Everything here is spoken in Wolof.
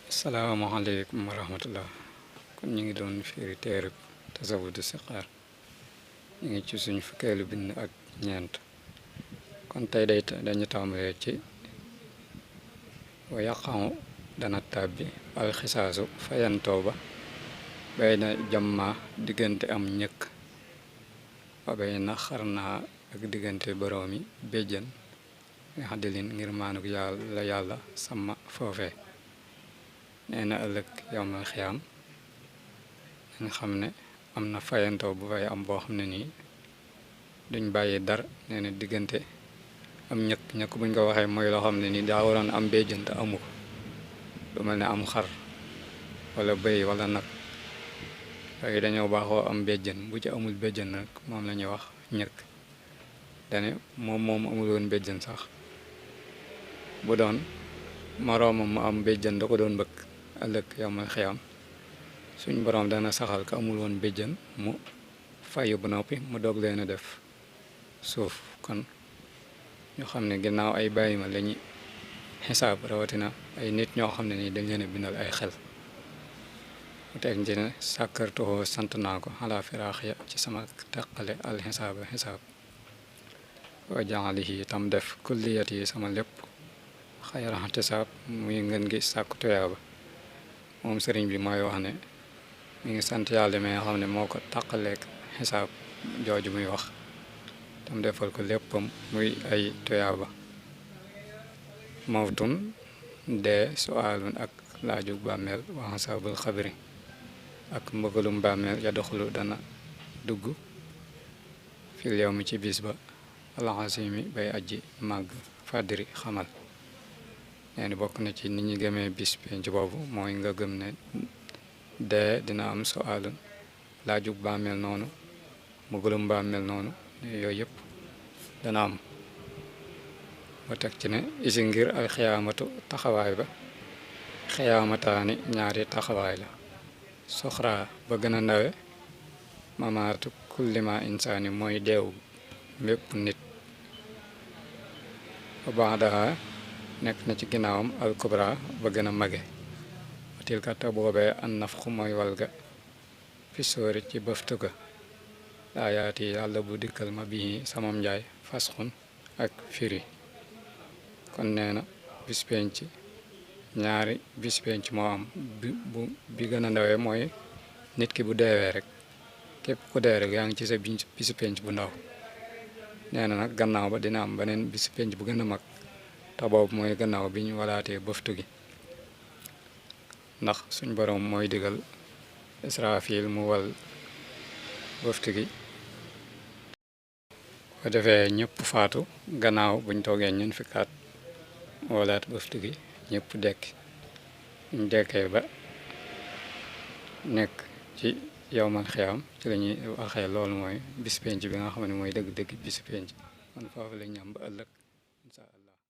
Assalamualaikum warahmatullah. Kon ñu ngi doon firi téereb tasawudu siqaar ñu ngi ci suñu fukkeelu bind ak ñeent kon tey dañu tàmbalee ci wa yaqamu dana tàbbi alxisaasu fayantoo ba bay na jamma diggante am ñëkk wa bay na xarnaa ak diggante boroomi béjjën nga xaddilin ngir maanuk yàlla sama foofee nee na ëllëg yowmal xiyaam nga xam ne am na fayantoo bu fay am boo xam ne nii duñ bàyyi dara nee na diggante am ñëkk buñ ko waxee mooy loo xam ne nii daa waroon am béjjën te amu ko lu mel ne am xar wala bëy wala nag yooyu dañoo baaxoo am béjjën bu ci amul béjjën nag moom la ñuy wax ñëkk dane moom amul woon béjjën sax bu doon moroomam mu am béjjën da ko doon bëgg ëllëg yowmal xiyaam suñ boroom dana saxal ka amul woon béjjën mu fayu bu noppi mu doog leen a def suuf kon ñu xam ne ginnaaw ay bàyyi ma lañuy xisaab rawatina ay nit ñoo xam ne nii dañ leen a bindal ay xel mu teg ci ne sàkkartuhoo sant naa ko xalaa firaax ya ci sama teqale al xisaab wa jaalihi itam def kulliyat yi sama lépp xayra ixtisaab muy ngeen gi sàkku tuyaaba moom sëriñ bi mooy wax ne mi ngi sant yàlla mi nga xam ne moo ko taqaleek xisaab jooju muy wax tam defal ko léppam muy ay tuyaaba mawtun dee suaalun ak laajug bàmmeel wa xisaabul xabri ak mbëggalum bàmmeel ya doxulu dana dugg fil yow mi ci bis ba alxasimi bay aji màgg fàddiri xamal nee na bokk na ci nit ñi gëmee bis penc boobu mooy nga gëm ne dee dina am suaalun laajug bàmmeel noonu mbëggalum bàmmeel noonu yooyu yëpp dana am ba teg ci ne isi ngir al xiyaamatu taxawaay ba xiyaamataani ñaari taxawaay la soxraa ba gën a ndawe mamaatu kullima insaani mooy deew bépp nit ba baadaha nekk na ci ginnaawam al kubra ba gën a mage tilka te boobee an nafxu mooy walga fi sóori ci bëftu ga laayaat yi yàlla bu dikkal ma bii samam njaay fasxun ak firi kon nee na bis penc ñaari bis penc moo am bi gën a ndawee mooy nit ki bu deewee rek képp ku dee rek yaa ngi ci sa bisu penc bu ndaw nee na nag gannaaw ba dina am beneen bisu penc bu gën a mag te boobu mooy gannaaw bi ñu walaatee bëftu gi ndax suñ boroom mooy digal Israfil mu wal bëftu gi ko defee ñëpp faatu gannaaw buñ toogee ñun fikkaat walaat bëftu gi ñëpp dekki ñu dekkee ba nekk ci yowmal xiyaam ci la ñuy waxee loolu mooy bis penc bi nga xam ne mooy dëgg-dëgg bis penc kon foofu la ñu am ba ëllëg